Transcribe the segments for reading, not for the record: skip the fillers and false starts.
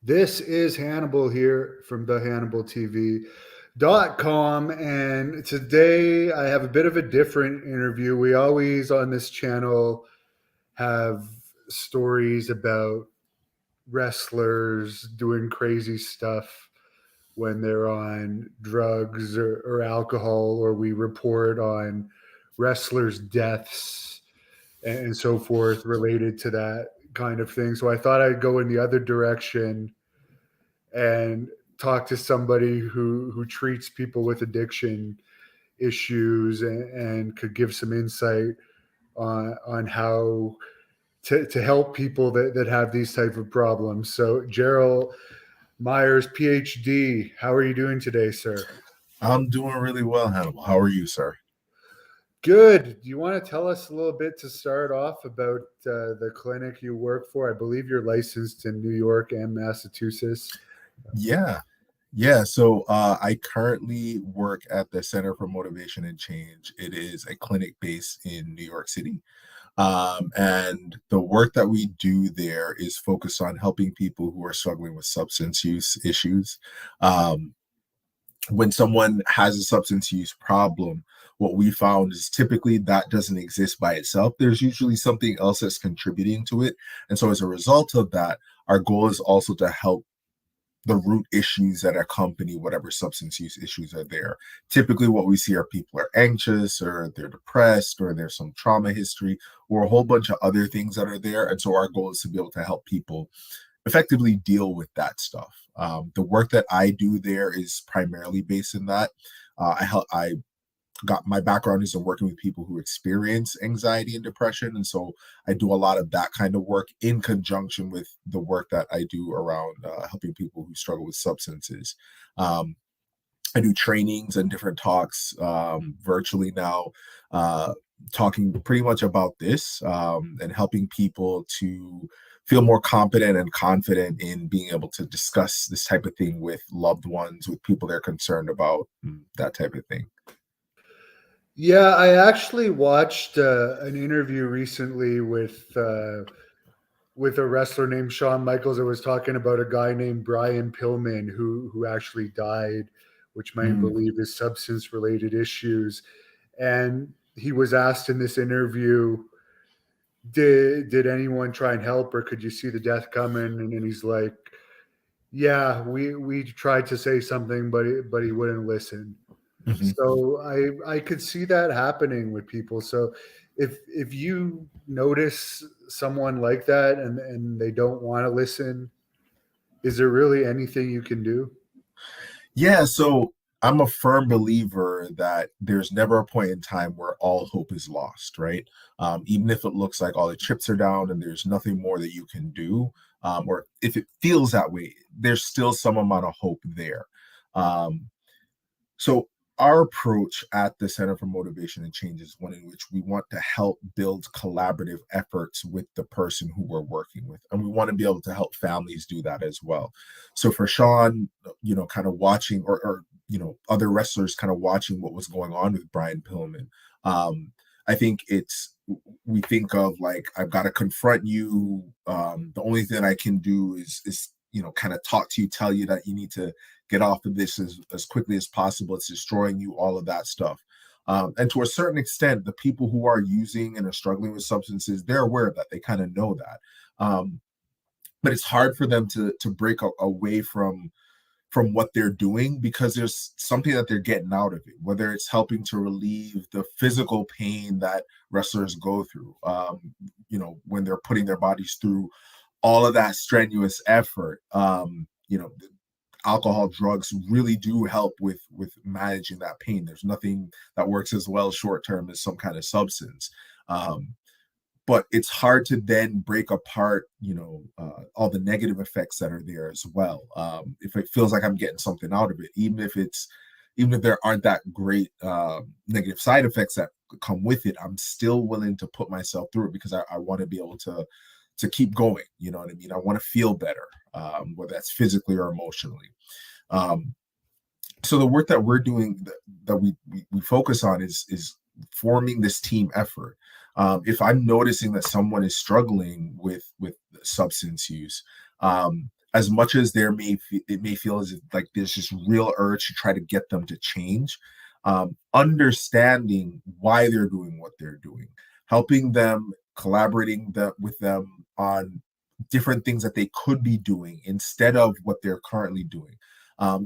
This is Hannibal here from the HannibalTV.com, and today I have a bit of a different interview. We always on this channel have stories about wrestlers doing crazy stuff when they're on drugs or alcohol, or we report on wrestlers' deaths and so forth related to that kind of thing. So I thought I'd go in the other direction and talk to somebody who treats people with addiction issues and could give some insight on how to help people that have these type of problems. So Jarell Myers, PhD, how are you doing today, sir? I'm doing really well, Hannibal. How are you, sir? Good. Do you want to tell us a little bit to start off about the clinic you work for? I believe you're licensed in New York and Massachusetts. Yeah. So I currently work at the Center for Motivation and Change. It is a clinic based in New York City. And the work that we do there is focused on helping people who are struggling with substance use issues. Um, when someone has a substance use problem, what we found is typically that doesn't exist by itself. There's usually something else that's contributing to it. And so as a result of that, our goal is also to help the root issues that accompany whatever substance use issues are there. Typically, what we see are people are anxious or they're depressed or there's some trauma history or a whole bunch of other things that are there. And so our goal is to be able to help people effectively deal with that stuff. The work that I do there is primarily based in that. I got my background is in working with people who experience anxiety and depression, and so I do a lot of that kind of work in conjunction with the work that I do around helping people who struggle with substances. Um, I do trainings and different talks virtually now, talking pretty much about this and helping people to feel more competent and confident in being able to discuss this type of thing with loved ones, with people they're concerned about, that type of thing. Yeah, I actually watched an interview recently with a wrestler named Shawn Michaels that was talking about a guy named Brian Pillman who actually died, which many Mm, believe is substance related issues. And he was asked in this interview, did anyone try and help, or could you see the death coming? And he's like, yeah, we tried to say something, but he wouldn't listen. mhm. So I could see that happening with people. So if you notice someone like that and they don't want to listen, is there really anything you can do? Yeah, so I'm a firm believer that there's never a point in time where all hope is lost, right? Even if it looks like all the chips are down and there's nothing more that you can do, or if it feels that way, there's still some amount of hope there. Um, so our approach at the Center for Motivation and Change is one in which we want to help build collaborative efforts with the person who we're working with. And we want to be able to help families do that as well. So for Shawn, kind of watching or other wrestlers kind of watching what was going on with Brian Pillman. I think we think of like, I've got to confront you. The only thing I can do is kind of talk to you, tell you that you need to get off of this as quickly as possible. It's destroying you, all of that stuff. And to a certain extent, the people who are using and are struggling with substances, they're aware of that. They kind of know that. But it's hard for them to break away from what they're doing because there's something that they're getting out of it, whether it's helping to relieve the physical pain that wrestlers go through, when they're putting their bodies through all of that strenuous effort. Alcohol, drugs really do help with managing that pain. There's nothing that works as well short term as some kind of substance. But it's hard to then break apart, all the negative effects that are there as well. If it feels like I'm getting something out of it, even if there aren't that great negative side effects that come with it, I'm still willing to put myself through it because I want to be able to keep going. You know what I mean? I want to feel better, whether that's physically or emotionally. Um, so the work that we're doing that we focus on is forming this team effort. If I'm noticing that someone is struggling with substance use, as much as it may feel as if like there's this real urge to try to get them to change, understanding why they're doing what they're doing, helping them, collaborating with them on different things that they could be doing instead of what they're currently doing,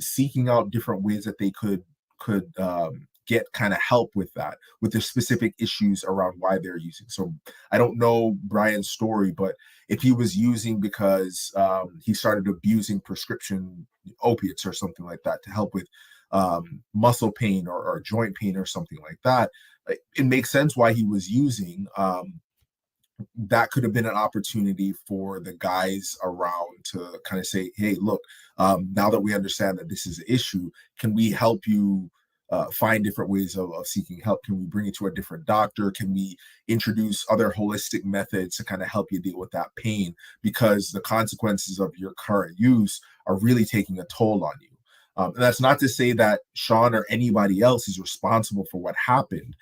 seeking out different ways that they could get kind of help with that, with the specific issues around why they're using. So I don't know Brian's story, but if he was using because he started abusing prescription opiates or something like that to help with muscle pain or joint pain or something like that, it makes sense why he was using. That could have been an opportunity for the guys around to kind of say, hey, look, now that we understand that this is an issue, can we help you find different ways of seeking help? Can we bring you to a different doctor? Can we introduce other holistic methods to kind of help you deal with that pain? Because the consequences of your current use are really taking a toll on you. And that's not to say that Sean or anybody else is responsible for what happened.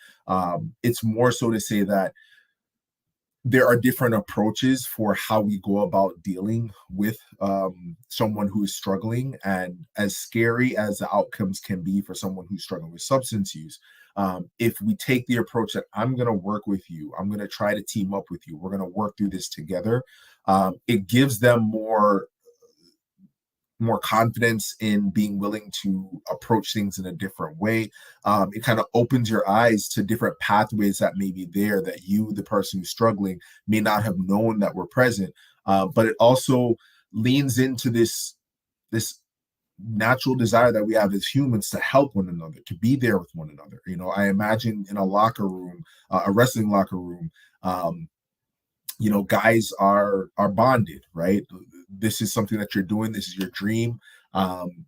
It's more so to say that there are different approaches for how we go about dealing with someone who is struggling. And as scary as the outcomes can be for someone who's struggling with substance use, if we take the approach that I'm going to work with you, I'm going to try to team up with you, we're going to work through this together, it gives them more confidence in being willing to approach things in a different way. It kind of opens your eyes to different pathways that may be there that you, the person who's struggling, may not have known that were present. But it also leans into this natural desire that we have as humans to help one another, to be there with one another. You know, I imagine in a locker room, a wrestling locker room, guys are bonded, right? This is something that you're doing, this is your dream,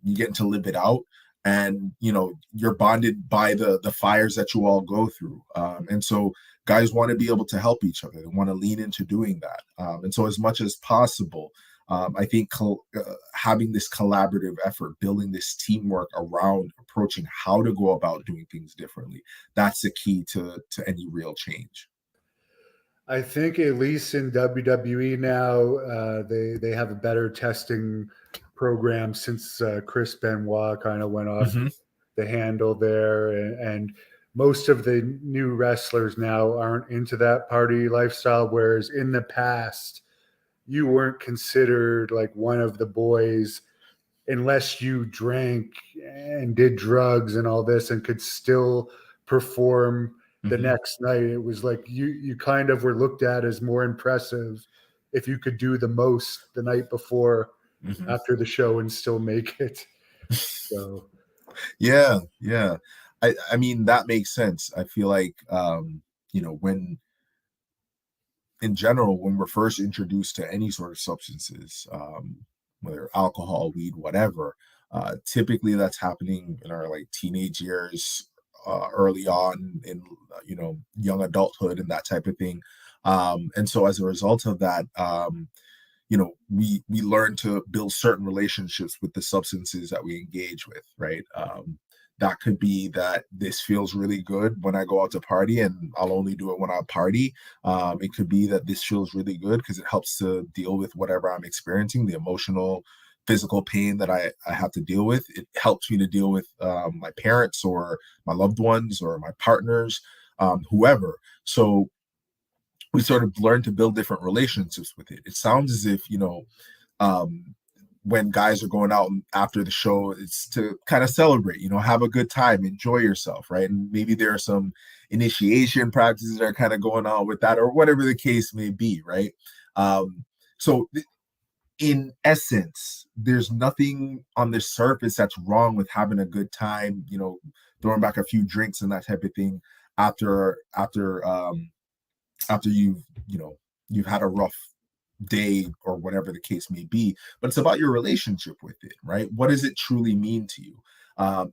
you get to live it out, and you're bonded by the fires that you all go through, and so guys want to be able to help each other, they want to lean into doing that, and so as much as possible, I think having this collaborative effort, building this teamwork around approaching how to go about doing things differently, that's the key to any real change. I think at least in WWE now, they have a better testing program since Chris Benoit kind of went off Mm-hmm. the handle there, and most of the new wrestlers now aren't into that party lifestyle. Whereas in the past, you weren't considered like one of the boys unless you drank and did drugs and all this and could still perform the Mm-hmm. next night. It was like you kind of were looked at as more impressive if you could do the most the night before Mm-hmm. after the show and still make it. So Yeah. I mean, that makes sense. I feel like when in general, when we're first introduced to any sort of substances, whether alcohol, weed, whatever, typically that's happening in our like teenage years, early on in young adulthood and that type of thing. And so as a result of that, we learn to build certain relationships with the substances that we engage with, right? That could be that this feels really good when I go out to party and I'll only do it when I party. It could be that this feels really good because it helps to deal with whatever I'm experiencing, the emotional, physical pain that I have to deal with. It helps me to deal with my parents or my loved ones or my partners, whoever. So we sort of learn to build different relationships with it. It sounds as if, um, when guys are going out after the show, it's to kind of celebrate, have a good time, enjoy yourself, right? And maybe there are some initiation practices that are kind of going on with that, or whatever the case may be, right? So in essence, there's nothing on the surface that's wrong with having a good time, throwing back a few drinks and that type of thing after you've had a rough day or whatever the case may be, but it's about your relationship with it, right? What does it truly mean to you?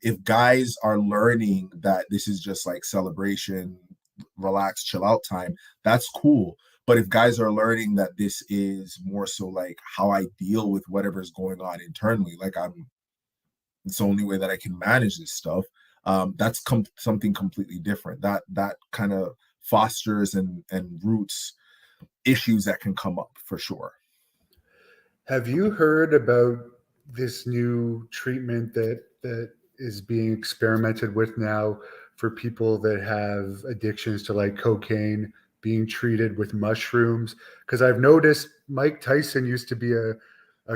If guys are learning that this is just like celebration, relax, chill out time, that's cool. But if guys are learning that this is more so like how I deal with whatever's going on internally, like it's the only way that I can manage this stuff, that's something completely different. That kind of fosters and roots issues that can come up for sure. Have you heard about this new treatment that is being experimented with now for people that have addictions to like cocaine, being treated with mushrooms? Because I've noticed Mike Tyson used to be a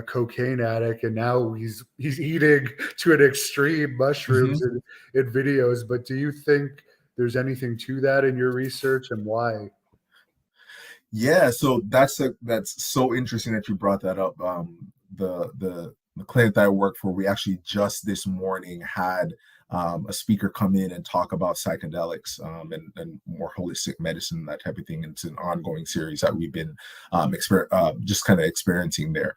cocaine addict, and now he's eating to an extreme mushrooms in videos. But do you think there's anything to that in your research, and why? Yeah, so that's so interesting that you brought that up. The clinic that I work for, we actually just this morning had a speaker come in and talk about psychedelics, and more holistic medicine, that type of thing. And it's an ongoing series that we've been just kind of experiencing there.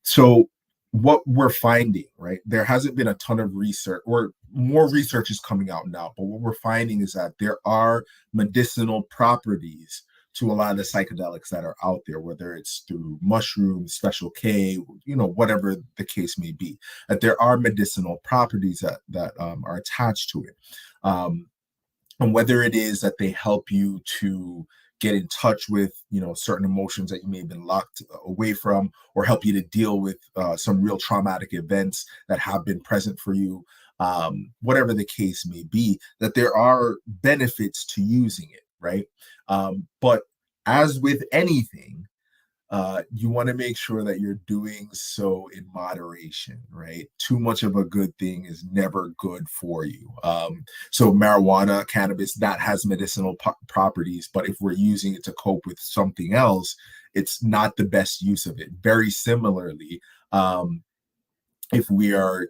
So what we're finding, right? There hasn't been a ton of research, or more research is coming out now, but what we're finding is that there are medicinal properties to a lot of the psychedelics that are out there, whether it's through mushrooms, special K, whatever the case may be, that there are medicinal properties that are attached to it. And whether it is that they help you to get in touch with certain emotions that you may have been locked away from, or help you to deal with some real traumatic events that have been present for you, whatever the case may be, that there are benefits to using it, right? But as with anything, you want to make sure that you're doing so in moderation, right? Too much of a good thing is never good for you. So marijuana, cannabis, that has medicinal properties, but if we're using it to cope with something else, it's not the best use of it. Very similarly, if we are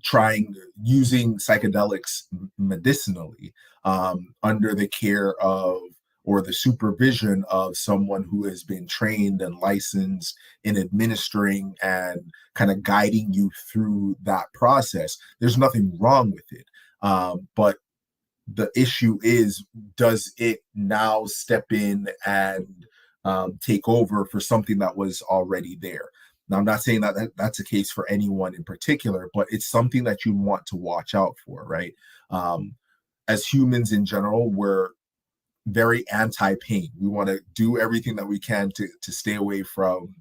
trying using psychedelics medicinally, under the care of or the supervision of someone who has been trained and licensed in administering and kind of guiding you through that process, there's nothing wrong with it. But the issue is, does it now step in and take over for something that was already there? Now, I'm not saying that's a case for anyone in particular, but it's something that you want to watch out for, right? As humans in general, we're very anti-pain. We want to do everything that we can to stay away from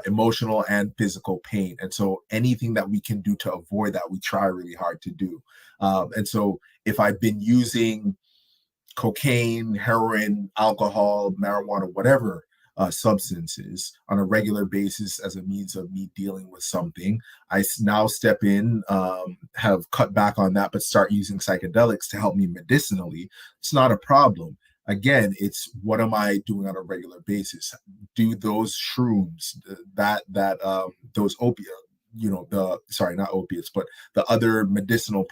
emotional and physical pain. And so anything that we can do to avoid that, we try really hard to do. And so if I've been using cocaine, heroin, alcohol, marijuana, whatever substances on a regular basis as a means of me dealing with something, I now step in, have cut back on that, but start using psychedelics to help me medicinally. It's not a problem. Again, it's what am I doing on a regular basis? Do those shrooms, those opiates, the sorry, not opiates, but the other medicinal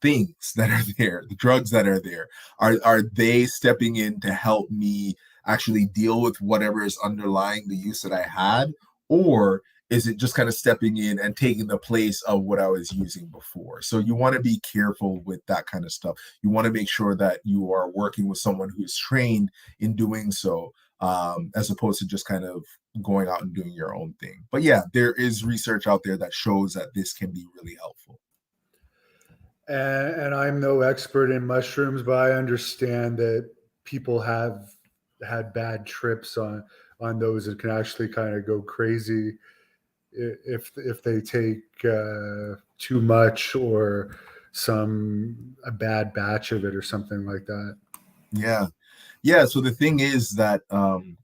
things that are there, the drugs that are there, are they stepping in to help me actually deal with whatever is underlying the use that I had, or is it just kind of stepping in and taking the place of what I was using before? So you want to be careful with that kind of stuff. You want to make sure that you are working with someone who is trained in doing so, as opposed to just kind of going out and doing your own thing. But yeah, there is research out there that shows that this can be really helpful. And I'm no expert in mushrooms, but I understand that people have had bad trips on those and can actually kind of go crazy if they take too much or a bad batch of it or something like that. Yeah. Yeah, so the thing is that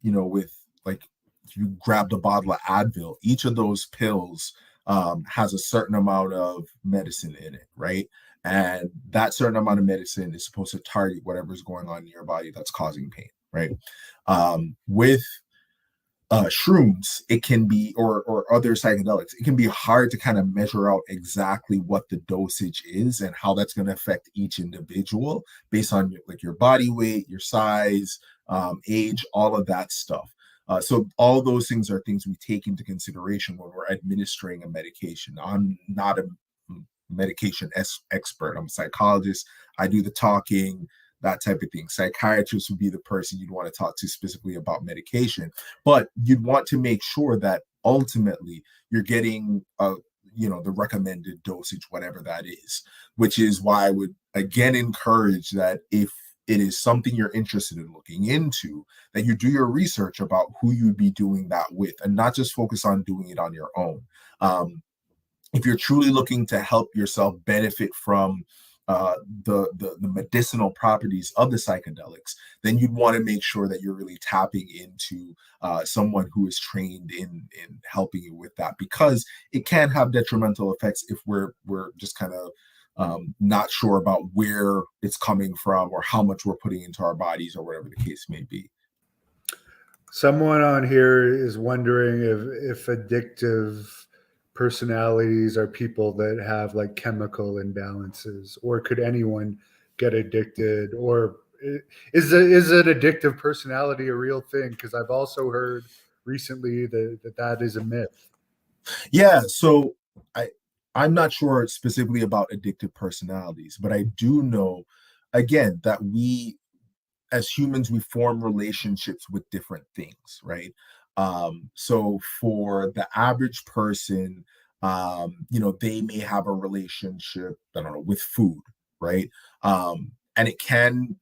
with, like, if you grabbed a bottle of Advil, each of those pills has a certain amount of medicine in it, right? And that certain amount of medicine is supposed to target whatever's going on in your body that's causing pain, right? With shrooms, it can be, or other psychedelics, it can be hard to kind of measure out exactly what the dosage is and how that's going to affect each individual based on your body weight, your size, age, all of that stuff. So all those things are things we take into consideration when we're administering a medication. I'm not a medication expert. I'm a psychologist. I do the talking, that type of thing. Psychiatrist would be the person you'd want to talk to specifically about medication, but you'd want to make sure that ultimately you're getting the recommended dosage, whatever that is, which is why I would again encourage that if it is something you're interested in looking into, that you do your research about who you'd be doing that with, and not just focus on doing it on your own. Um, if you're truly looking to help yourself benefit from the medicinal properties of the psychedelics, then you'd want to make sure that you're really tapping into someone who is trained in helping you with that, because it can have detrimental effects if we're just kind of not sure about where it's coming from or how much we're putting into our bodies or whatever the case may be. Someone on here is wondering if addictive personalities are people that have like chemical imbalances, or could anyone get addicted, or is an addictive personality a real thing? Because I've also heard recently that is a myth. Yeah, so I I'm not sure specifically about addictive personalities, but I do know, again, that we as humans we form relationships with different things, right? So for the average person, they may have a relationship, I don't know, with food, right? And it can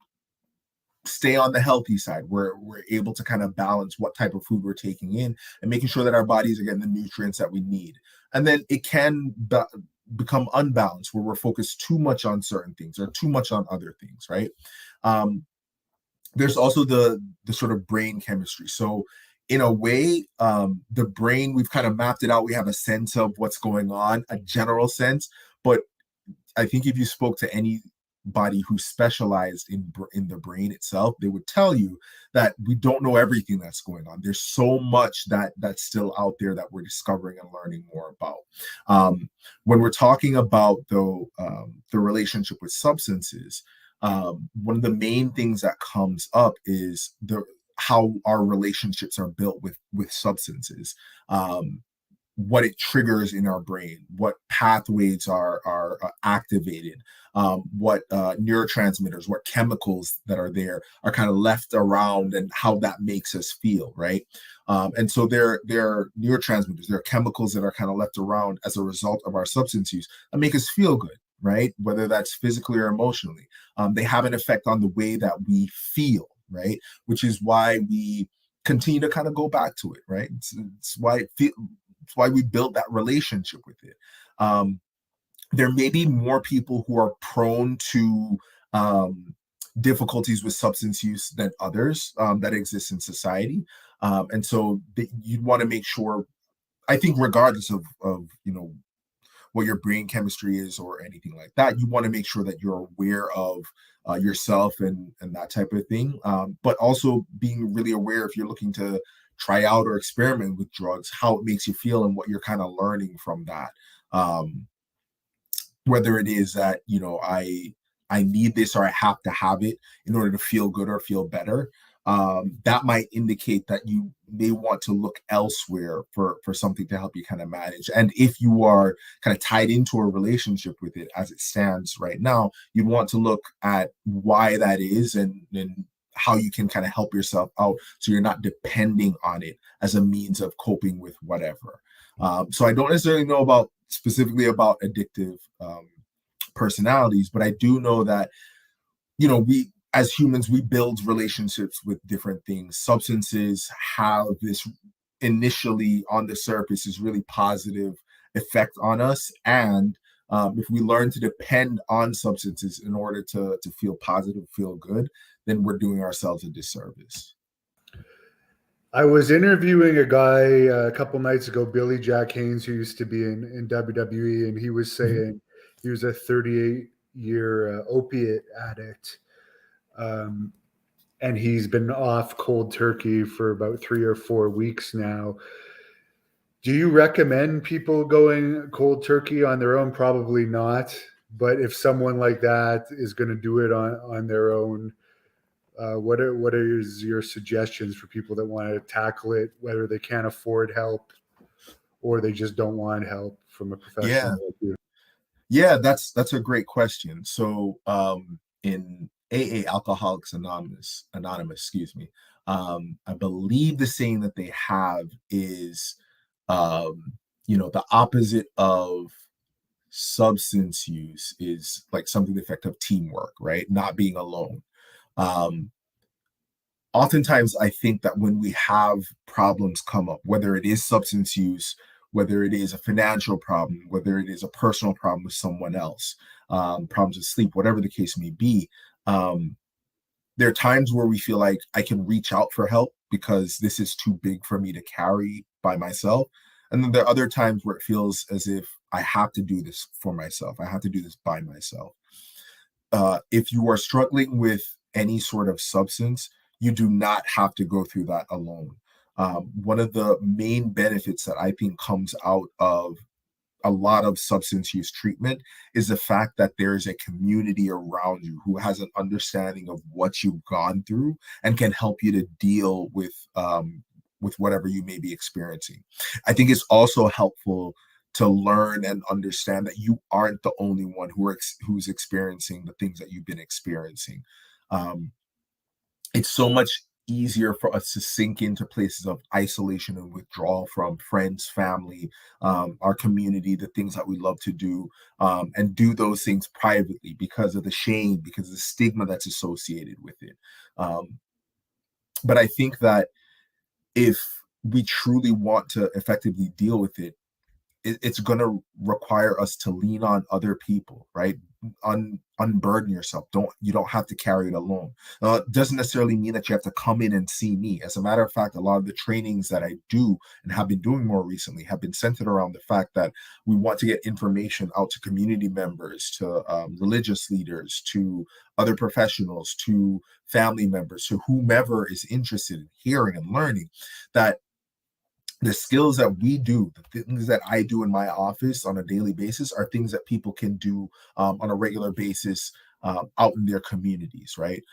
stay on the healthy side. We're able to kind of balance what type of food we're taking in and making sure that our bodies are getting the nutrients that we need. And then it can become unbalanced where we're focused too much on certain things or too much on other things, right? Um, there's also the sort of brain chemistry. So in a way, the brain, we've kind of mapped it out. We have a sense of what's going on, a general sense, but I think if you spoke to anybody who specialized in the brain itself, they would tell you that we don't know everything that's going on. There's so much that's still out there that we're discovering and learning more about. When we're talking about the relationship with substances, one of the main things that comes up is the how our relationships are built with substances. What it triggers in our brain, what pathways are activated, what neurotransmitters, what chemicals that are there are kind of left around, and how that makes us feel, right? And so there are neurotransmitters, there are chemicals that are kind of left around as a result of our substance use that make us feel good, right? Whether that's physically or emotionally, they have an effect on the way that we feel, right? Which is why we continue to kind of go back to it, right? It's why it's why we built that relationship with it. Um, there may be more people who are prone to difficulties with substance use than others that exist in society, and so you'd want to make sure. I think, regardless of what your brain chemistry is or anything like that, you want to make sure that you're aware of yourself and that type of thing. But also being really aware, if you're looking to try out or experiment with drugs, how it makes you feel and what you're kind of learning from that. Um, Whether it is that I need this or I have to have it in order to feel good or feel better, that might indicate that you may want to look elsewhere for something to help you kind of manage. And if you are kind of tied into a relationship with it as it stands right now, you'd want to look at why that is, and how you can kind of help yourself out so you're not depending on it as a means of coping with whatever. So I don't necessarily know about specifically about addictive personalities, but I do know that we as humans we build relationships with different things. Substances have this initially on the surface is really positive effect on us, and if we learn to depend on substances in order to feel positive, feel good, then we're doing ourselves a disservice. I was interviewing a guy a couple nights ago, Billy Jack Haynes, who used to be in WWE, and he was Mhm. saying he was a 38-year opiate addict. Um, and he's been off cold turkey for about 3 or 4 weeks now. Do you recommend people going cold turkey on their own? Probably not. But if someone like that is going to do it on their own, what are your suggestions for people that want to tackle it, whether they can't afford help or they just don't want help from a professional Yeah. like you? Yeah, that's a great question. So, in AA, Alcoholics Anonymous, excuse me, I believe the saying that they have is, the opposite of substance use is like something to the effect of teamwork, right? Not being alone. Um, Oftentimes I think that when we have problems come up, whether it is substance use, whether it is a financial problem, whether it is a personal problem with someone else, problems with sleep, whatever the case may be, um, there are times where we feel like I can reach out for help because this is too big for me to carry by myself. And then there are other times where it feels as if I have to do this for myself. I have to do this by myself. If you are struggling with any sort of substance, you do not have to go through that alone. One of the main benefits that I think comes out of a lot of substance use treatment is the fact that there is a community around you who has an understanding of what you've gone through and can help you to deal with whatever you may be experiencing. I think it's also helpful to learn and understand that you aren't the only one who's experiencing the things that you've been experiencing. Um, it's so much easier for us to sink into places of isolation and withdrawal from friends, family, our community, the things that we love to do, and do those things privately because of the shame, because of the stigma that's associated with it. Um, but I think that if we truly want to effectively deal with it, it's going to require us to lean on other people, right? Unburden yourself. You don't have to carry it alone. It doesn't necessarily mean that you have to come in and see me. As a matter of fact, a lot of the trainings that I do and have been doing more recently have been centered around the fact that we want to get information out to community members, to religious leaders, to other professionals, to family members, to whomever is interested in hearing and learning that the skills that we do, the things that I do in my office on a daily basis are things that people can do on a regular basis out in their communities, right?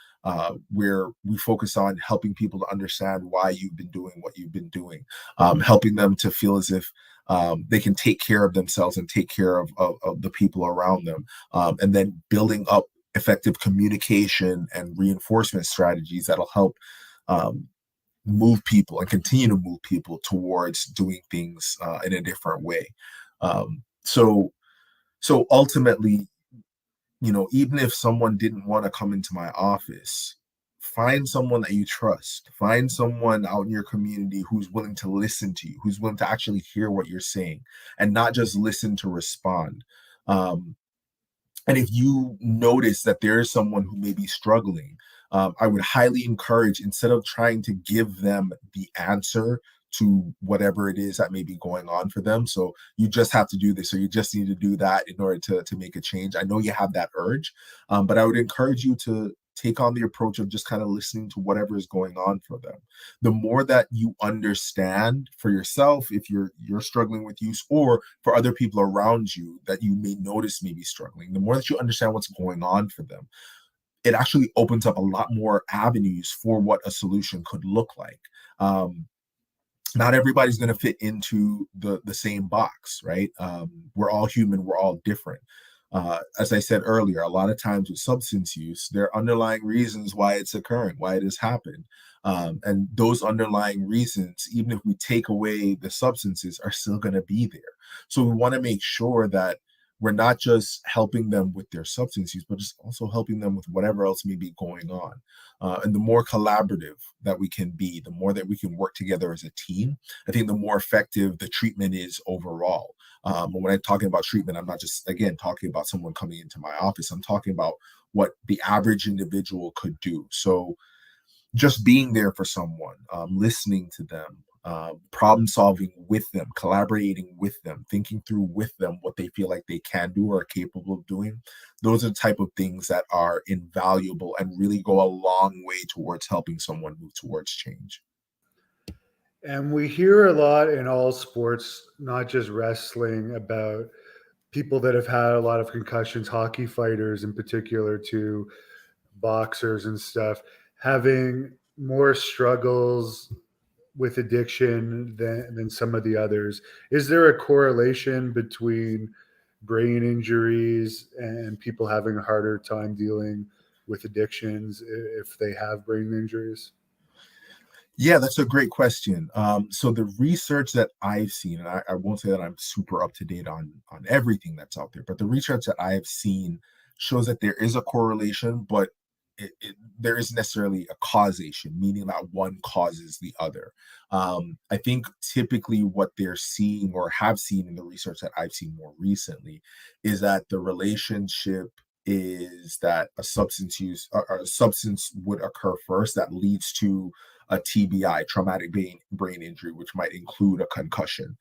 Where we focus on helping people to understand why you've been doing what you've been doing, helping them to feel as if they can take care of themselves and take care of the people around them, and then building up effective communication and reinforcement strategies that'll help um, move people and continue to move people towards doing things in a different way. So ultimately, even if someone didn't want to come into my office, find someone that you trust. Find someone out in your community who's willing to listen to you, who's willing to actually hear what you're saying, and not just listen to respond. Um, and if you notice that there is someone who may be struggling, I would highly encourage, instead of trying to give them the answer to whatever it is that may be going on for them. So you just have to do this, or you just need to do that in order to make a change. I know you have that urge, but I would encourage you to take on the approach of just kind of listening to whatever is going on for them. The more that you understand for yourself, if you're struggling with use, or for other people around you that you may notice may be struggling, the more that you understand what's going on for them, it actually opens up a lot more avenues for what a solution could look like. Not everybody's going to fit into the same box, right? We're all human, we're all different. As I said earlier, a lot of times with substance use, there are underlying reasons why it's occurring, why it has happened. And those underlying reasons, even if we take away the substances, are still going to be there. So we want to make sure that we're not just helping them with their substance use, but just also helping them with whatever else may be going on. And the more collaborative that we can be, the more that we can work together as a team, I think the more effective the treatment is overall. And when I'm talking about treatment, I'm not just, again, talking about someone coming into my office. I'm talking about what the average individual could do. So just being there for someone, listening to them, problem solving with them, collaborating with them, thinking through with them what they feel like they can do or are capable of doing. Those are the type of things that are invaluable and really go a long way towards helping someone move towards change. And we hear a lot in all sports, not just wrestling, about people that have had a lot of concussions, hockey fighters in particular, to boxers and stuff, having more struggles with addiction than some of the others. Is there a correlation between brain injuries and people having a harder time dealing with addictions if they have brain injuries? Yeah, that's a great question. So the research that I've seen, and I won't say that I'm super up to date on everything that's out there, but the research that I have seen shows that there is a correlation, but there isn't necessarily a causation, meaning that one causes the other. I think typically what they're seeing or have seen in the research that I've seen more recently is that the relationship is that a substance use or a substance would occur first that leads to a TBI, traumatic brain injury, which might include a concussion.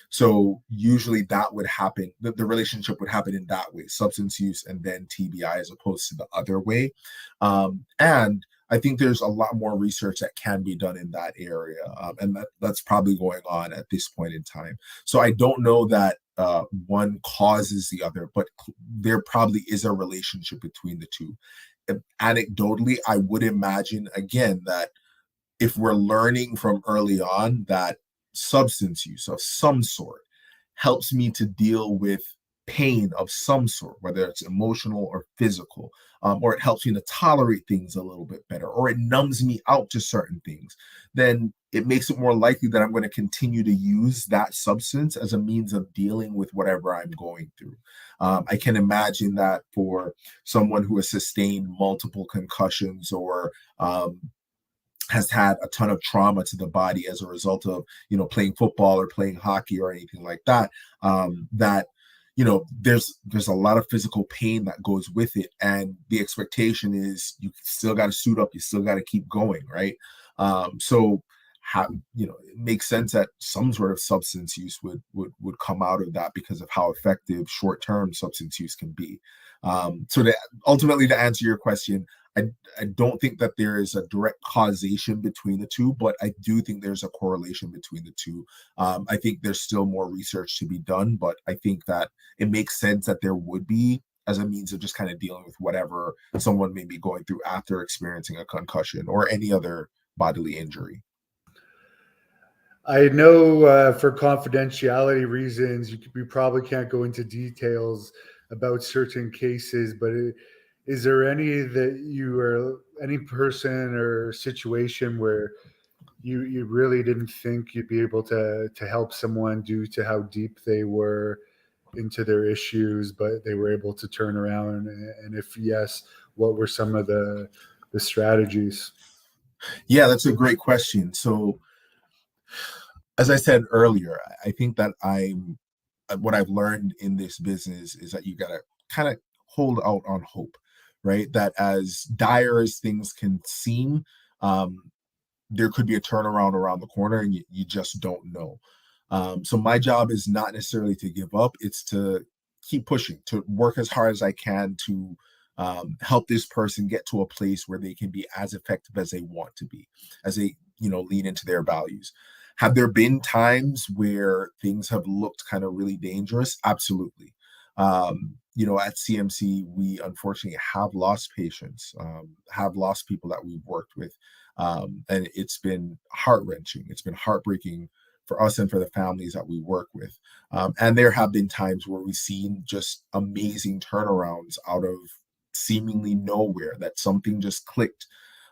So usually that would happen, the relationship would happen in that way, substance use and then TBI, as opposed to the other way. And I think there's a lot more research that can be done in that area. And that's probably going on at this point in time. So I don't know that one causes the other, but there probably is a relationship between the two. Anecdotally, I would imagine, again, that if we're learning from early on that substance use of some sort helps me to deal with pain of some sort, whether it's emotional or physical, or it helps me to tolerate things a little bit better, or it numbs me out to certain things, then it makes it more likely that I'm going to continue to use that substance as a means of dealing with whatever I'm going through. I can imagine that for someone who has sustained multiple concussions or has had a ton of trauma to the body as a result of playing football or playing hockey or anything like that, that there's a lot of physical pain that goes with it, and the expectation is you still got to suit up, you still got to keep going, right? So how it makes sense that some sort of substance use would come out of that because of how effective short-term substance use can be. So ultimately, to answer your question, I don't think that there is a direct causation between the two, but I do think there's a correlation between the two. I think there's still more research to be done, but I think that it makes sense that there would be, as a means of just kind of dealing with whatever someone may be going through after experiencing a concussion or any other bodily injury. I know for confidentiality reasons, we probably can't go into details about certain cases, but is there any that you or any person or situation where you really didn't think you'd be able to help someone due to how deep they were into their issues, but they were able to turn around? And if yes, what were some of the strategies? Yeah, that's a great question. So, as I said earlier, I think that what I've learned in this business is that you got to kind of hold out on hope, right? That as dire as things can seem, there could be a turnaround around the corner, and you just don't know. So my job is not necessarily to give up, it's to keep pushing, to work as hard as I can to help this person get to a place where they can be as effective as they want to be, as they lean into their values. Have there been times where things have looked kind of really dangerous? Absolutely. At CMC, we unfortunately have lost patients, have lost people that we've worked with, and it's been heart-wrenching. It's been heartbreaking for us and for the families that we work with. And there have been times where we've seen just amazing turnarounds out of seemingly nowhere, that something just clicked.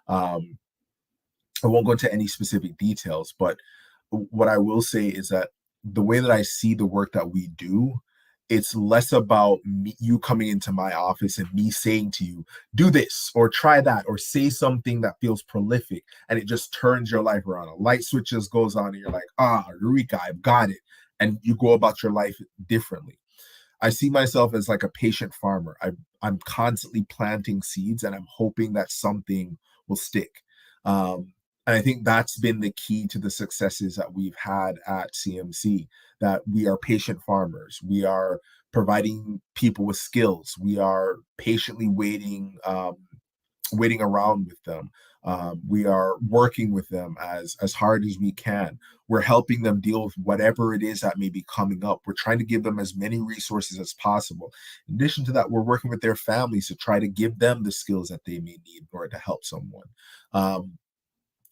Um, I won't go into any specific details, but what I will say is that the way that I see the work that we do, it's less about you coming into my office and me saying to you, do this or try that or say something that feels prolific and it just turns your life around. A light switch just goes on and you're like, Eureka, I've got it. And you go about your life differently. I see myself as like a patient farmer. I'm constantly planting seeds and I'm hoping that something will stick. And I think that's been the key to the successes that we've had at CMC, that we are patient farmers. We are providing people with skills. We are patiently waiting around with them. We are working with them as hard as we can. We're helping them deal with whatever it is that may be coming up. We're trying to give them as many resources as possible. In addition to that, we're working with their families to try to give them the skills that they may need in order to help someone.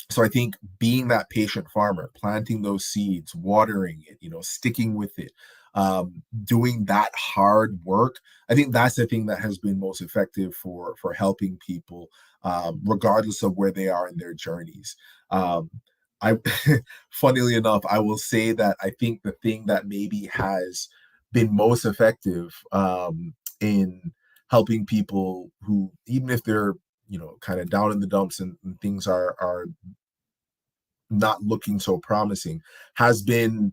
So I think being that patient farmer, planting those seeds, watering it, sticking with it, doing that hard work, I think that's the thing that has been most effective for helping people, regardless of where they are in their journeys. I, funnily enough, I will say that I think the thing that maybe has been most effective in helping people who, even if they're, kind of down in the dumps, and things are not looking so promising, has been,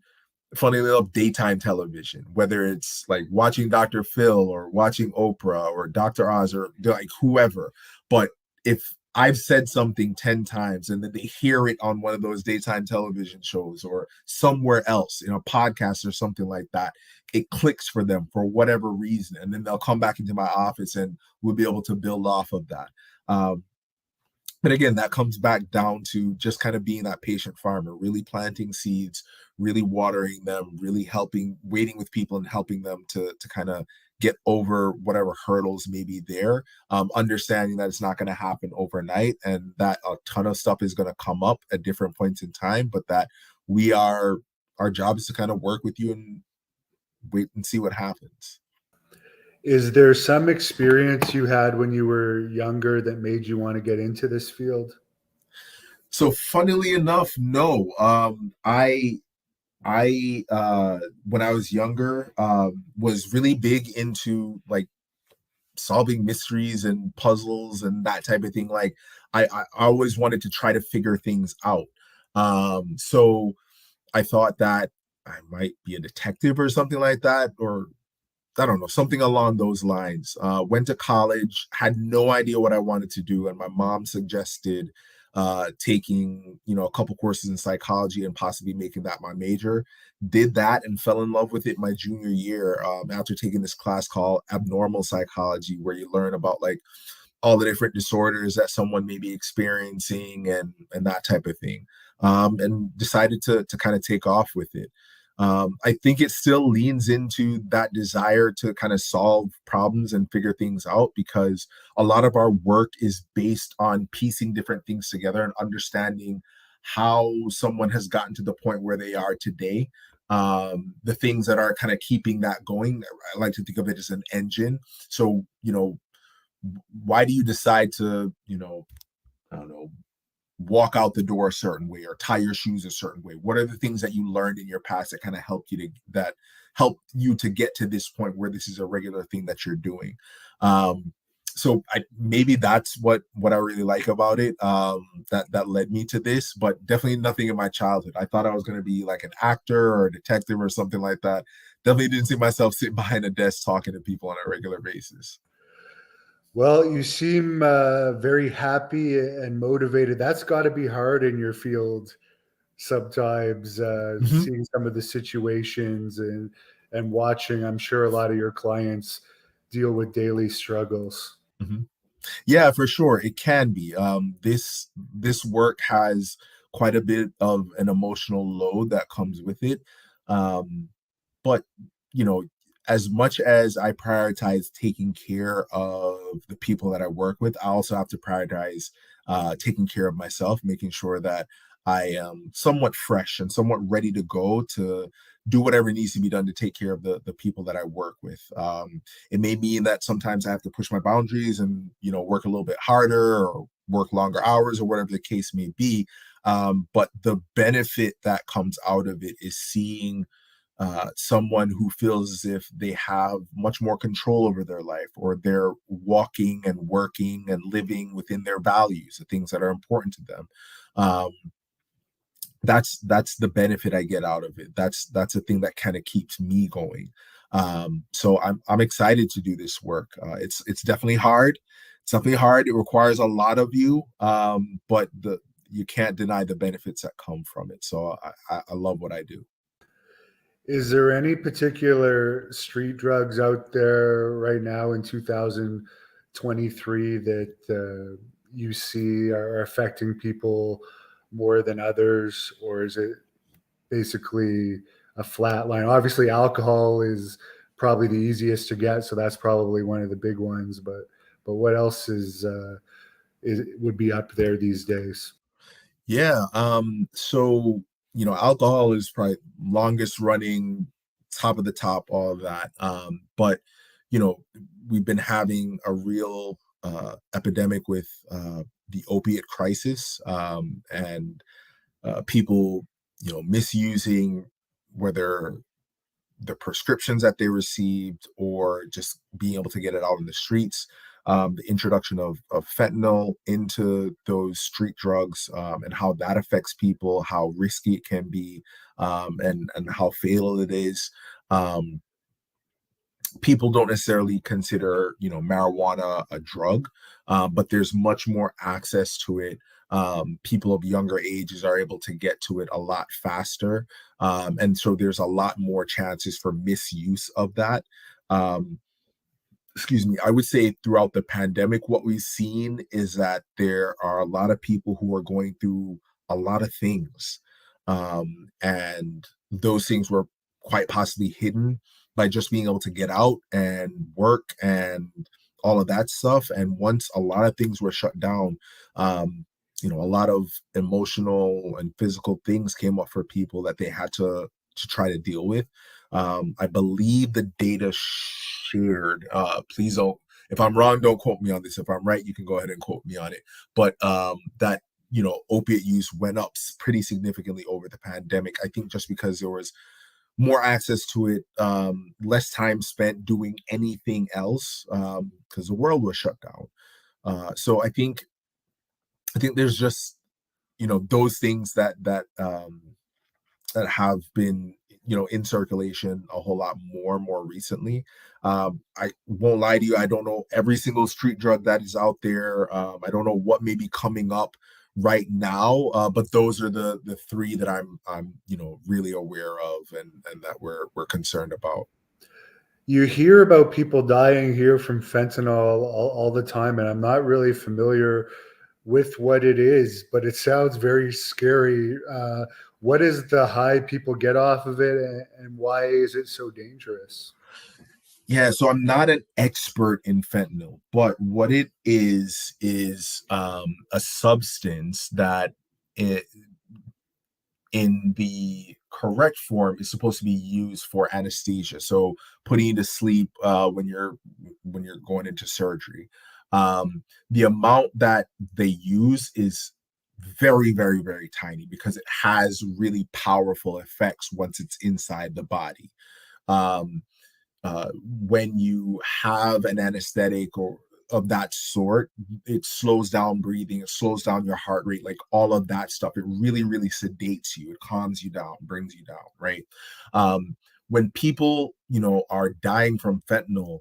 funny enough, daytime television, whether it's like watching Dr. Phil or watching Oprah or Dr. Oz or like whoever. But if I've said something 10 times and then they hear it on one of those daytime television shows or somewhere else in a podcast or something like that, it clicks for them for whatever reason. And then they'll come back into my office and we'll be able to build off of that. But again, that comes back down to just kind of being that patient farmer, really planting seeds, really watering them, really helping, waiting with people and helping them to kind of get over whatever hurdles may be there, understanding that it's not going to happen overnight and that a ton of stuff is going to come up at different points in time, but that our job is to kind of work with you and wait and see what happens. Is there some experience you had when you were younger that made you want to get into this field? So funnily enough, no. I when I was younger, was really big into like solving mysteries and puzzles and that type of thing. Like I always wanted to try to figure things out. So I thought that I might be a detective or something like that, or I don't know, something along those lines. Went to college, had no idea what I wanted to do, and my mom suggested taking, a couple courses in psychology and possibly making that my major. Did that and fell in love with it my junior year, after taking this class called Abnormal Psychology, where you learn about like all the different disorders that someone may be experiencing and that type of thing, and decided to kind of take off with it. I think it still leans into that desire to kind of solve problems and figure things out, because a lot of our work is based on piecing different things together and understanding how someone has gotten to the point where they are today. The things that are kind of keeping that going, I like to think of it as an engine. So, why do you decide to, I don't know, walk out the door a certain way or tie your shoes a certain way? What are the things that you learned in your past that kind of help you to get to this point where this is a regular thing that you're doing? So maybe that's what I really like about it, that led me to this, but definitely nothing in my childhood. I thought I was going to be like an actor or a detective or something like that. Definitely didn't see myself sitting behind a desk talking to people on a regular basis. Well, you seem very happy and motivated. That's got to be hard in your field sometimes, Mhm, seeing some of the situations and watching. I'm sure a lot of your clients deal with daily struggles. mhm. Yeah, for sure. It can be. This work has quite a bit of an emotional load that comes with it. Um, but you know, as much as I prioritize taking care of the people that I work with, I also have to prioritize taking care of myself, making sure that I am somewhat fresh and somewhat ready to go to do whatever needs to be done to take care of the people that I work with. It may mean that sometimes I have to push my boundaries and work a little bit harder or work longer hours or whatever the case may be. But the benefit that comes out of it is seeing someone who feels as if they have much more control over their life, or they're walking and working and living within their values, the things that are important to them. Um, that's the benefit I get out of it. That's the thing that kind of keeps me going. So I'm excited to do this work. It's definitely hard. It's definitely hard. It requires a lot of you, but the you can't deny the benefits that come from it. So I love what I do. Is there any particular street drugs out there right now in 2023 that you see are affecting people more than others, or is it basically a flat line? Obviously, alcohol is probably the easiest to get, so that's probably one of the big ones. But what else is would be up there these days? Yeah. So, alcohol is probably longest running, top of the top, all of that. But, you know, we've been having a real epidemic with the opiate crisis, and people, misusing, whether the prescriptions that they received, or just being able to get it out in the streets. The introduction of fentanyl into those street drugs, and how that affects people, how risky it can be, and how fatal it is. Um, People don't necessarily consider marijuana a drug, but there's much more access to it. People of younger ages are able to get to it a lot faster, and so there's a lot more chances for misuse of that. um, Excuse me, I would say throughout the pandemic, what we've seen is that there are a lot of people who are going through a lot of things. And those things were quite possibly hidden by just being able to get out and work and all of that stuff. And once a lot of things were shut down, a lot of emotional and physical things came up for people that they had to try to deal with. I believe the data shared, please don't, if I'm wrong, don't quote me on this. If I'm right, you can go ahead and quote me on it. But that, opiate use went up pretty significantly over the pandemic. I think just because there was more access to it, less time spent doing anything else, because the world was shut down. So I think there's just those things that have been in circulation a whole lot more recently. I won't lie to you, I don't know every single street drug that is out there. I don't know what may be coming up right now, but those are the three that I'm really aware of, and that we're concerned about. You hear about people dying here from fentanyl all the time, and I'm not really familiar with what it is, but it sounds very scary. What is the high people get off of it, and why is it so dangerous? Yeah, so I'm not an expert in fentanyl, but what it is a substance that it, in the correct form, is supposed to be used for anesthesia, so putting you to sleep when you're going into surgery. The amount that they use is very, very, very tiny, because it has really powerful effects once it's inside the body. um, when you have an anesthetic or of that sort, it slows down breathing, it slows down your heart rate, like all of that stuff. It really, really sedates you, it calms you down, brings you down, right? When people, are dying from fentanyl,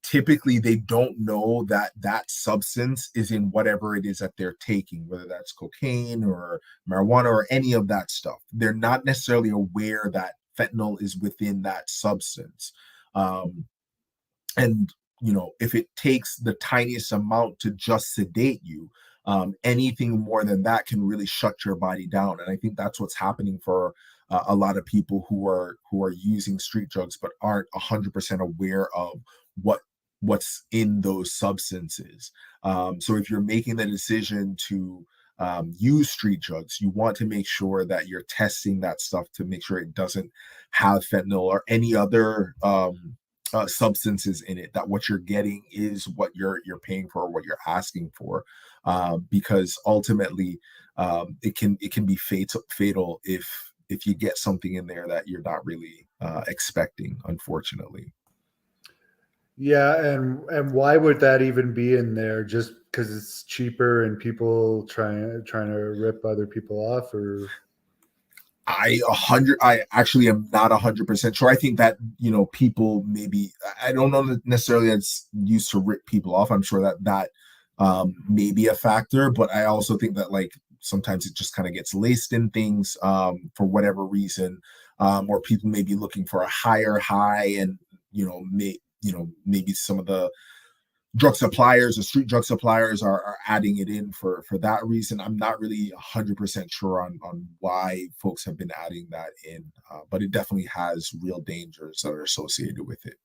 typically they don't know that that substance is in whatever it is that they're taking, whether that's cocaine or marijuana or any of that stuff. They're not necessarily aware that fentanyl is within that substance. um, and if it takes the tiniest amount to just sedate you, anything more than that can really shut your body down. And I think that's what's happening for a lot of people who are using street drugs, but aren't 100% aware of what what's in those substances. So if you're making the decision to use street drugs, you want to make sure that you're testing that stuff to make sure it doesn't have fentanyl or any other substances in it, that what you're getting is what you're paying for, or what you're asking for. Because ultimately, it can be fatal if you get something in there that you're not really expecting, unfortunately. Yeah, and why would that even be in there? Just because it's cheaper and people trying to rip other people off, or I actually am not 100% sure. I think that people, maybe, I don't know that necessarily that's used to rip people off. I'm sure that may be a factor, but I also think that, like, sometimes it just kind of gets laced in things, for whatever reason, or people may be looking for a higher high, and maybe some of the drug suppliers or street drug suppliers are adding it in for that reason. I'm not really 100% sure on why folks have been adding that in, but it definitely has real dangers that are associated with it.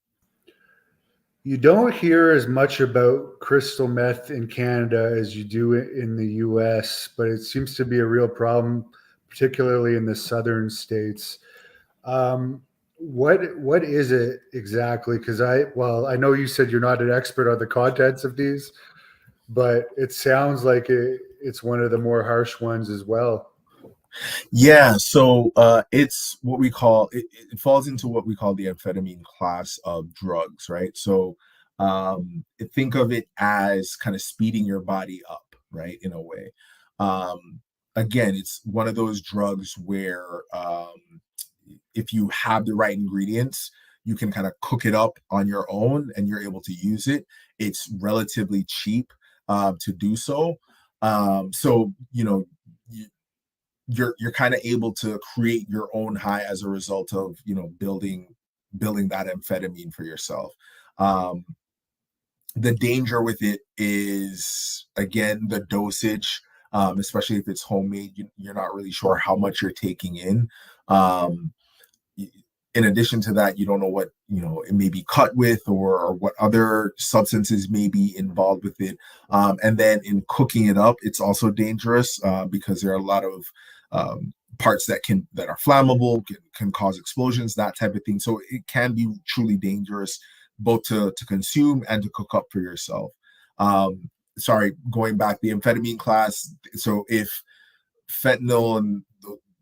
you don't hear as much about crystal meth in Canada as you do in the US, but it seems to be a real problem, particularly in the southern states. Um, what is it exactly? Because I know you said you're not an expert on the contents of these, but it sounds like it's one of the more harsh ones as well. Yeah, so it's what we call it falls into what we call the amphetamine class of drugs, right? So think of it as kind of speeding your body up, right, in a way. Um, Again, it's one of those drugs where if you have the right ingredients, you can kind of cook it up on your own and you're able to use it. It's relatively cheap to do so. So, you, you're kind of able to create your own high as a result of building that amphetamine for yourself. um the danger with it is, again, the dosage, especially if it's homemade. You're not really sure how much you're taking in. um in addition to that, you don't know what it may be cut with, or what other substances may be involved with it. And then in cooking it up, it's also dangerous, because there are a lot of parts that are flammable, can cause explosions, that type of thing. So it can be truly dangerous, both to consume and to cook up for yourself. Sorry, going back, the amphetamine class. So if fentanyl and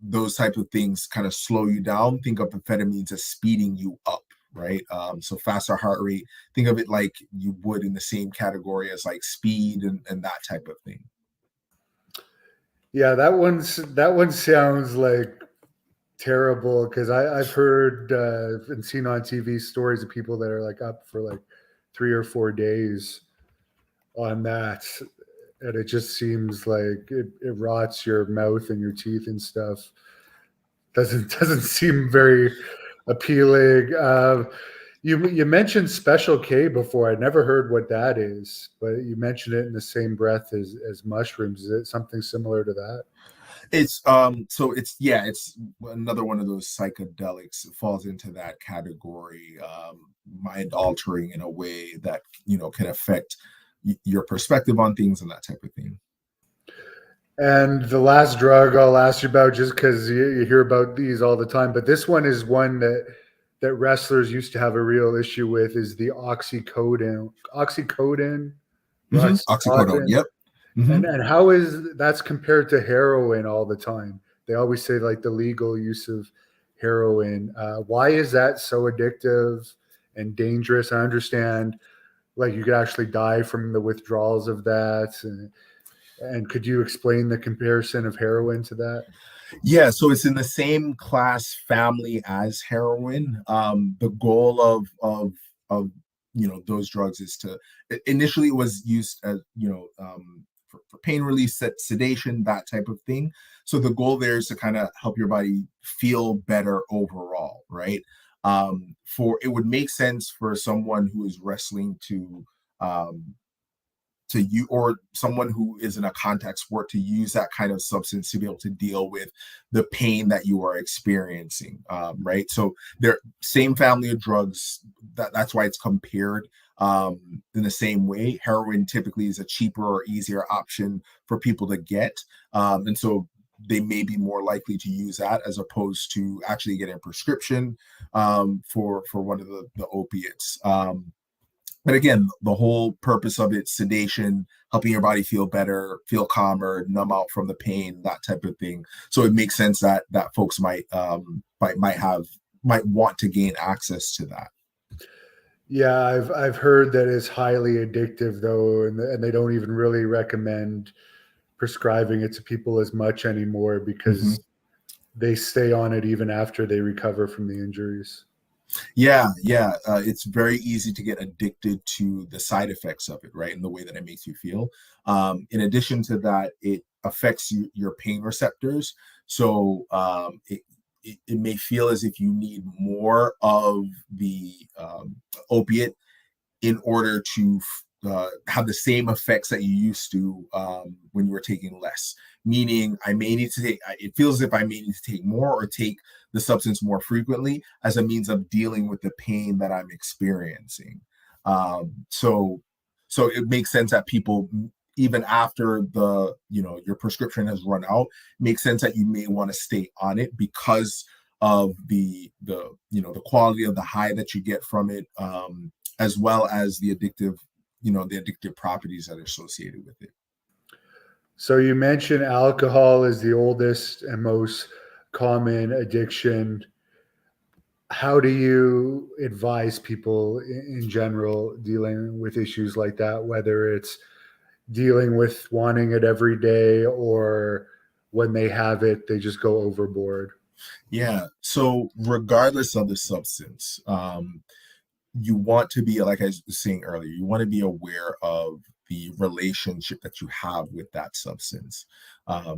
those type of things kind of slow you down, think of amphetamines as speeding you up, right? So faster heart rate, think of it like you would in the same category as like speed and that type of thing. Yeah, that one sounds like terrible because I've heard and seen on TV stories of people that are like up for like 3 or 4 days on that, and it just seems like it rots your mouth and your teeth and stuff. Doesn't seem very appealing. You mentioned Special K before. I never heard what that is, but you mentioned it in the same breath as mushrooms. Is it something similar to that? It's another one of those psychedelics. It falls into that category. Mind altering in a way that can affect your perspective on things and that type of thing. And the last drug I'll ask you about, just because you hear about these all the time, but this one is one that wrestlers used to have a real issue with, is the oxycodone or Oxycodone, oxycontin. yep. hmm And how is that's compared to heroin all the time? They always say like the legal use of heroin. Why is that so addictive and dangerous? I understand like you could actually die from the withdrawals of that. And could you explain the comparison of heroin to that? Yeah, so it's in the same class family as heroin. The goal of those drugs is to, initially it was used as for pain relief, sedation, that type of thing. So the goal there is to kind of help your body feel better overall, right? For it would make sense for someone who is wrestling um, to you, or someone who is in a contact sport, to use that kind of substance to be able to deal with the pain that you are experiencing, right? So they're same family of drugs. That's why it's compared in the same way. Heroin typically is a cheaper or easier option for people to get, and so they may be more likely to use that as opposed to actually getting a prescription for one of the opiates. But again, the whole purpose of it, sedation, helping your body feel better, feel calmer, numb out from the pain, that type of thing. So it makes sense that folks might want to gain access to that. Yeah, I've heard that it's highly addictive though, and they don't even really recommend prescribing it to people as much anymore Mhm. because they stay on it even after they recover from the injuries. Yeah. It's very easy to get addicted to the side effects of it, right? And the way that it makes you feel. In addition to that, it affects your pain receptors. So it may feel as if you need more of the opiate in order to have the same effects that you used to when you were taking less. Meaning, I may need to take. It feels as if I may need to take more or take the substance more frequently as a means of dealing with the pain that I'm experiencing. So, so it makes sense that people, even after your prescription has run out, makes sense that you may want to stay on it because of the quality of the high that you get from it, as well as the addictive properties that are associated with it. So you mentioned alcohol is the oldest and most common addiction. How do you advise people in general dealing with issues like that, whether it's dealing with wanting it every day or when they have it, they just go overboard? Yeah. So regardless of the substance, you want to be, like I was saying earlier, you want to be aware of the relationship that you have with that substance.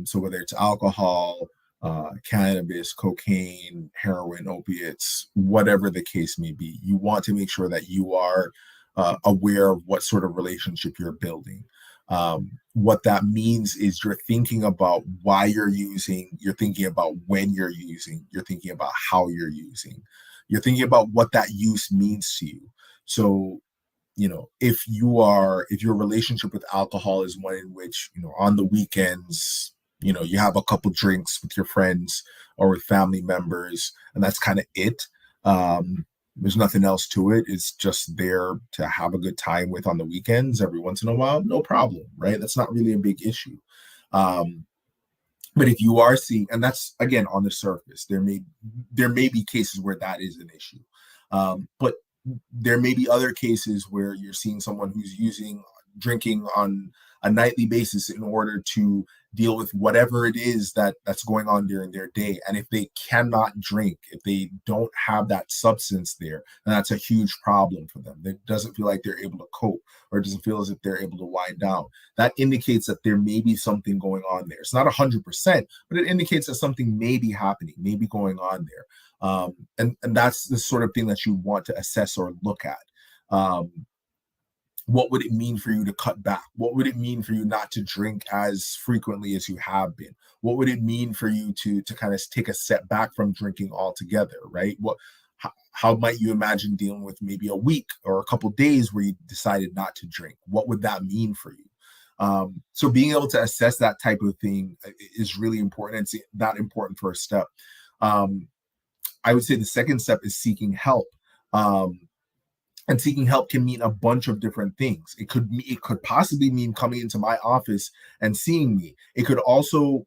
So whether it's alcohol, cannabis, cocaine, heroin, opiates, whatever the case may be, you want to make sure that you are aware of what sort of relationship you're building. What that means is you're thinking about why you're using, you're thinking about when you're using, you're thinking about how you're using, you're thinking about what that use means to you. So, if your relationship with alcohol is one in which, on the weekends, you have a couple drinks with your friends or with family members, and that's kind of it. There's nothing else to it. It's just there to have a good time with on the weekends every once in a while. No problem, right? That's not really a big issue. Um, but if you are seeing, and that's again on the surface, there may be cases where that is an issue, but there may be other cases where you're seeing someone who's using drinking on a nightly basis in order to deal with whatever it is that's going on during their day. And if they cannot drink, if they don't have that substance there, then that's a huge problem for them. It doesn't feel like they're able to cope, or it doesn't feel as if they're able to wind down. That indicates that there may be something going on there. It's not 100%, but it indicates that something may be happening, may be going on there. And that's the sort of thing that you want to assess or look at. What would it mean for you to cut back? What would it mean for you not to drink as frequently as you have been? What would it mean for you to kind of take a step back from drinking altogether, right? How might you imagine dealing with maybe a week or a couple days where you decided not to drink? What would that mean for you? So being able to assess that type of thing is really important. It's that important first step. I would say the second step is seeking help. And seeking help can mean a bunch of different things. It could possibly mean coming into my office and seeing me. It could also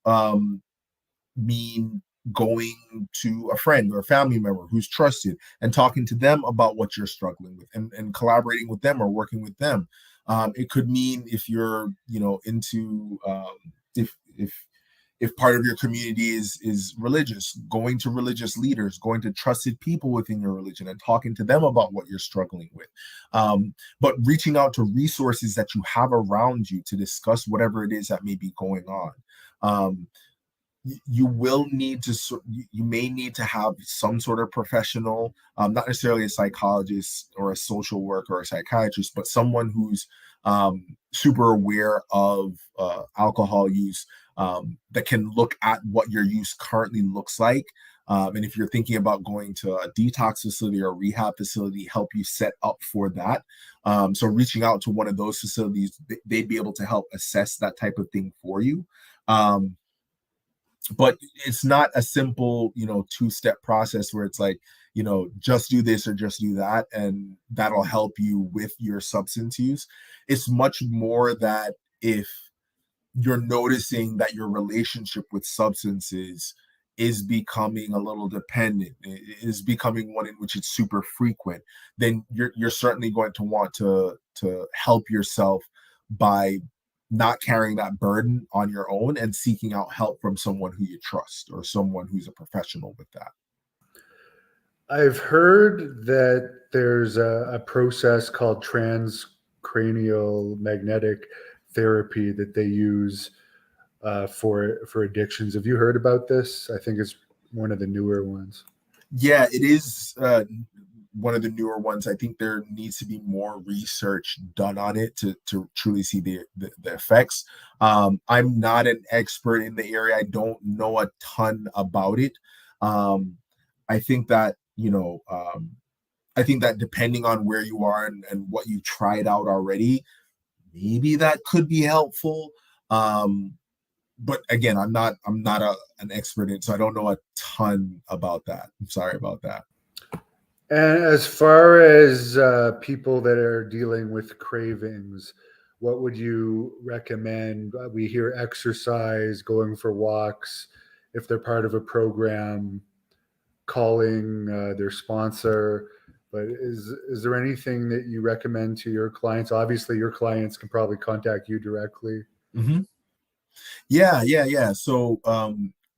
mean going to a friend or a family member who's trusted and talking to them about what you're struggling with, and collaborating with them or working with them. It could mean, if you're into if part of your community is religious, going to religious leaders, going to trusted people within your religion and talking to them about what you're struggling with. But reaching out to resources that you have around you to discuss whatever it is that may be going on. You will need to, you may need to have some sort of professional, not necessarily a psychologist or a social worker or a psychiatrist, but someone who's super aware of alcohol use, that can look at what your use currently looks like. And if you're thinking about going to a detox facility or a rehab facility, help you set up for that. So reaching out to one of those facilities, they'd be able to help assess that type of thing for you. But it's not a simple, two-step process where it's like, just do this or just do that, and that'll help you with your substance use. It's much more that if you're noticing that your relationship with substances is becoming a little dependent, is becoming one in which it's super frequent, then you're certainly going to want to help yourself by not carrying that burden on your own and seeking out help from someone who you trust or someone who's a professional with that. I've heard that there's a process called transcranial magnetic therapy that they use for addictions. Have you heard about this? I think it's one of the newer ones. Yeah, it is one of the newer ones. I think there needs to be more research done on it to truly see the effects. I'm not an expert in the area. I don't know a ton about it. I think that, I think that depending on where you are and what you tried out already, maybe that could be helpful. But again, I'm not an expert in, so I don't know a ton about that. I'm sorry about that. And as far as people that are dealing with cravings, what would you recommend? We hear exercise, going for walks, if they're part of a program, calling their sponsor. But is there anything that you recommend to your clients? Obviously, your clients can probably contact you directly. Hmm. Yeah. So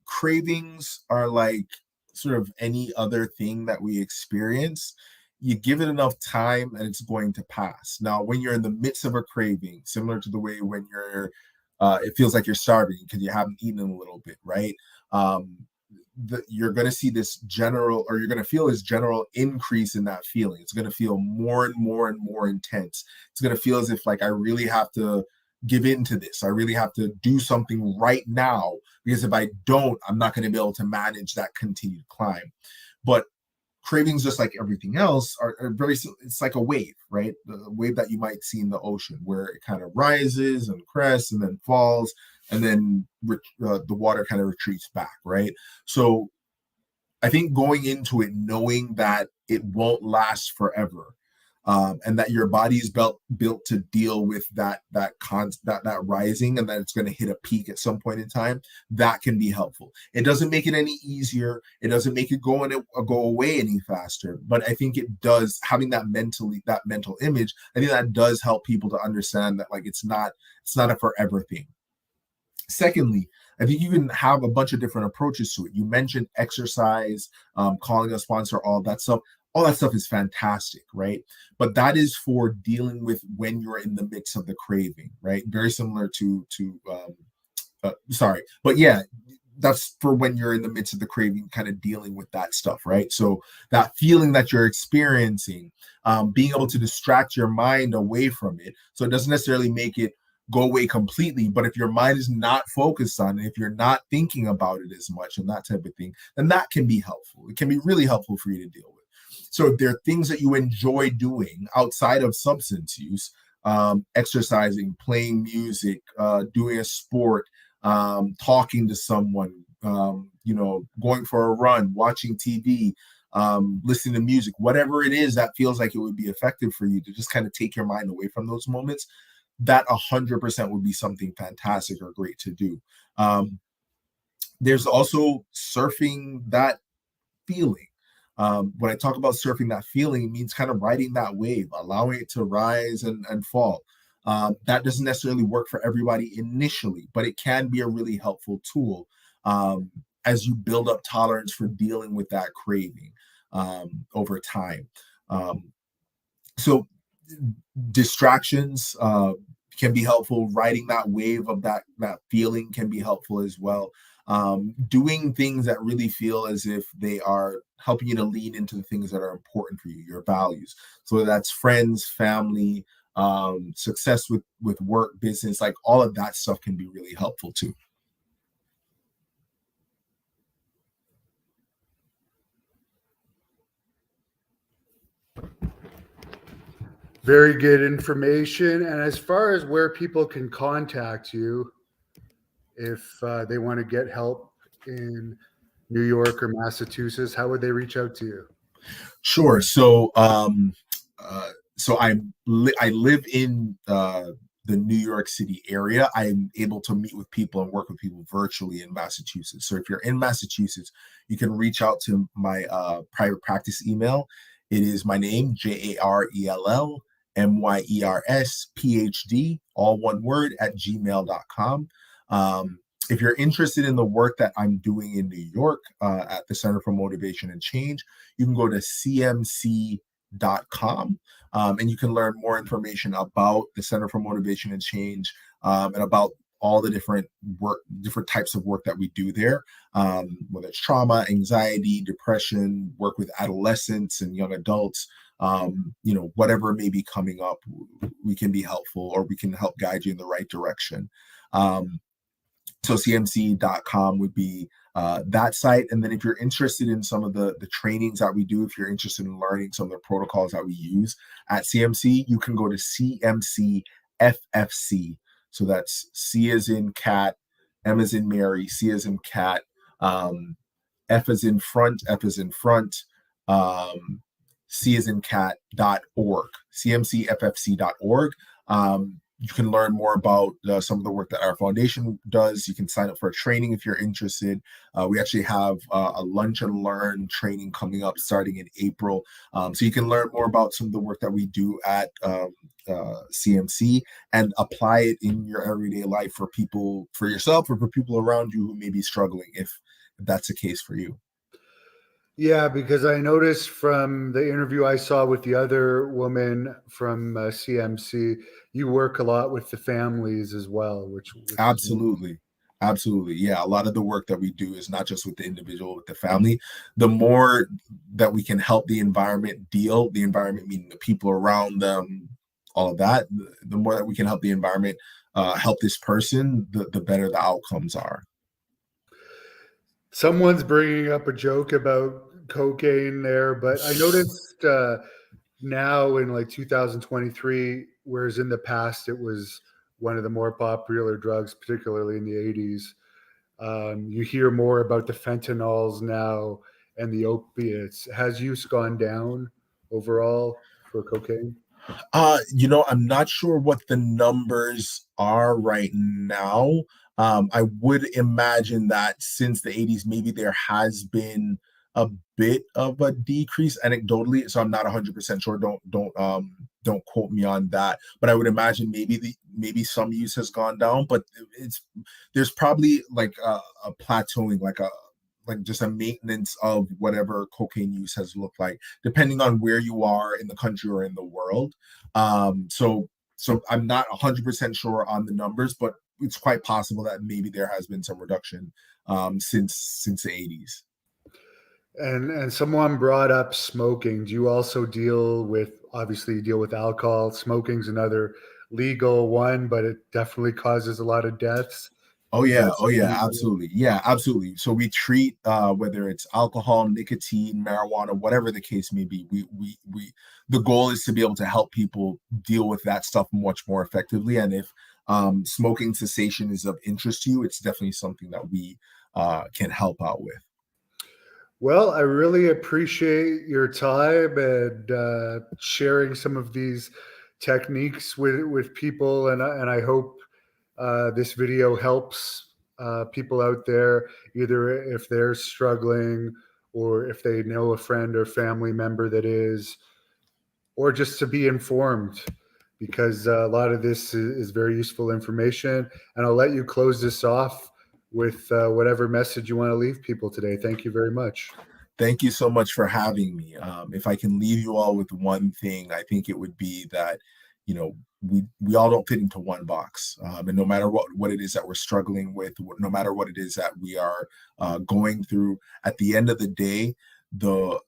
cravings are like sort of any other thing that we experience. You give it enough time and it's going to pass. Now, when you're in the midst of a craving, similar to the way when you're it feels like you're starving because you haven't eaten in a little bit, right? Um, you're going to see this general, or you're going to feel this general increase in that feeling. It's going to feel more and more and more intense. It's going to feel as if like I really have to give in to this. I really have to do something right now, because if I don't, I'm not going to be able to manage that continued climb. But cravings, just like everything else, are very, it's like a wave, right? The wave that you might see in the ocean, where it kind of rises and crests and then falls, and then the water kind of retreats back, right? So I think going into it knowing that it won't last forever, and that your body is built to deal with that rising, and that it's going to hit a peak at some point in time, that can be helpful. It doesn't make it any easier. It doesn't make it go away any faster. But I think it does, having that mental image. I think that does help people to understand that like it's not a forever thing. Secondly, I think you can have a bunch of different approaches to it. You mentioned exercise, calling a sponsor, all that stuff. All that stuff is fantastic, right? But that is for dealing with when you're in the midst of the craving, right? Very similar sorry, but yeah, that's for when you're in the midst of the craving, kind of dealing with that stuff, right? So that feeling that you're experiencing, being able to distract your mind away from it, so it doesn't necessarily make it go away completely, but if your mind is not focused on it, if you're not thinking about it as much and that type of thing, then that can be helpful. It can be really helpful for you to deal with. So if there are things that you enjoy doing outside of substance use, exercising, playing music, doing a sport, talking to someone, going for a run, watching TV, listening to music, whatever it is that feels like it would be effective for you to just kind of take your mind away from those moments, that 100% would be something fantastic or great to do. There's also surfing that feeling. When I talk about surfing that feeling, it means kind of riding that wave, allowing it to rise and fall. That doesn't necessarily work for everybody initially, but it can be a really helpful tool as you build up tolerance for dealing with that craving over time. So distractions can be helpful. Riding that wave of that feeling can be helpful as well. Doing things that really feel as if they are helping you to lean into the things that are important for you, your values. So whether that's friends, family, success with work, business, like all of that stuff can be really helpful too. Very good information. And as far as where people can contact you, if they want to get help in New York or Massachusetts, how would they reach out to you? Sure. So I live in the New York City area. I'm able to meet with people and work with people virtually in Massachusetts. So if you're in Massachusetts, you can reach out to my private practice email. It is my name, JarellMyers, PhD, all one word, at gmail.com. If you're interested in the work that I'm doing in New York at the Center for Motivation and Change, you can go to cmc.com, and you can learn more information about the Center for Motivation and Change, and about all the different types of work that we do there, whether it's trauma, anxiety, depression, work with adolescents and young adults, whatever may be coming up, we can be helpful, or we can help guide you in the right direction. So cmc.com would be that site. And then if you're interested in some of the trainings that we do, if you're interested in learning some of the protocols that we use at CMC, you can go to CMC FFC. So that's C as in cat, M as in Mary, C as in cat, F as in front, F as in front, C as in cat.org, cmcffc.org. you can learn more about some of the work that our foundation does. You can sign up for a training if you're interested. We actually have a lunch and learn training coming up starting in April. So you can learn more about some of the work that we do at CMC and apply it in your everyday life for people, for yourself, or for people around you who may be struggling, if that's the case for you. Yeah, because I noticed from the interview I saw with the other woman from CMC, you work a lot with the families as well, which is Absolutely. Absolutely. Yeah. A lot of the work that we do is not just with the individual, with the family. The more that we can help the environment deal, the environment meaning the people around them, all of that, the more that we can help the environment help this person, the better the outcomes are. someone's bringing up a joke about cocaine there, but I noticed now in like 2023, whereas in the past it was one of the more popular drugs, particularly in the 80s. You hear more about the fentanyls now and the opiates. Has use gone down overall for cocaine? I'm not sure what the numbers are right now. I would imagine that since the 80s, maybe there has been a bit of a decrease anecdotally. So I'm not 100% sure. Don't quote me on that. But I would imagine maybe some use has gone down, but it's there's probably like a plateauing, like just a maintenance of whatever cocaine use has looked like, depending on where you are in the country or in the world. So I'm not 100% sure on the numbers, but it's quite possible that maybe there has been some reduction since the 80s. And someone brought up smoking. Do you also deal with, obviously you deal with alcohol? Smoking's another legal one, but it definitely causes a lot of deaths. Oh Is yeah, that oh something yeah, you do? absolutely. Yeah, absolutely. So we treat whether it's alcohol, nicotine, marijuana, whatever the case may be. We the goal is to be able to help people deal with that stuff much more effectively. And if smoking cessation is of interest to you, it's definitely something that we can help out with. Well, I really appreciate your time and sharing some of these techniques with people, and I hope this video helps people out there, either if they're struggling or if they know a friend or family member that is, or just to be informed, because a lot of this is very useful information. And I'll let you close this off with whatever message you want to leave people today. Thank you very much. Thank you so much for having me. If I can leave you all with one thing, I think it would be that, we all don't fit into one box, and no matter what it is that we're struggling with, no matter what it is that we are going through, at the end of the day, the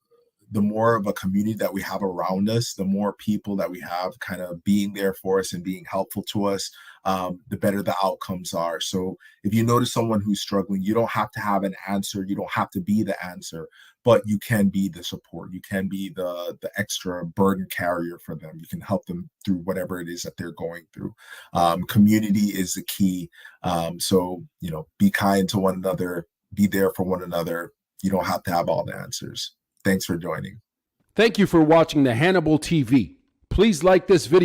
the more of a community that we have around us, the more people that we have kind of being there for us and being helpful to us, the better the outcomes are. So if you notice someone who's struggling, you don't have to have an answer. You don't have to be the answer, but you can be the support. You can be the extra burden carrier for them. You can help them through whatever it is that they're going through. Community is the key. So, be kind to one another, be there for one another. You don't have to have all the answers. Thanks for joining. Thank you for watching the Hannibal TV. Please like this video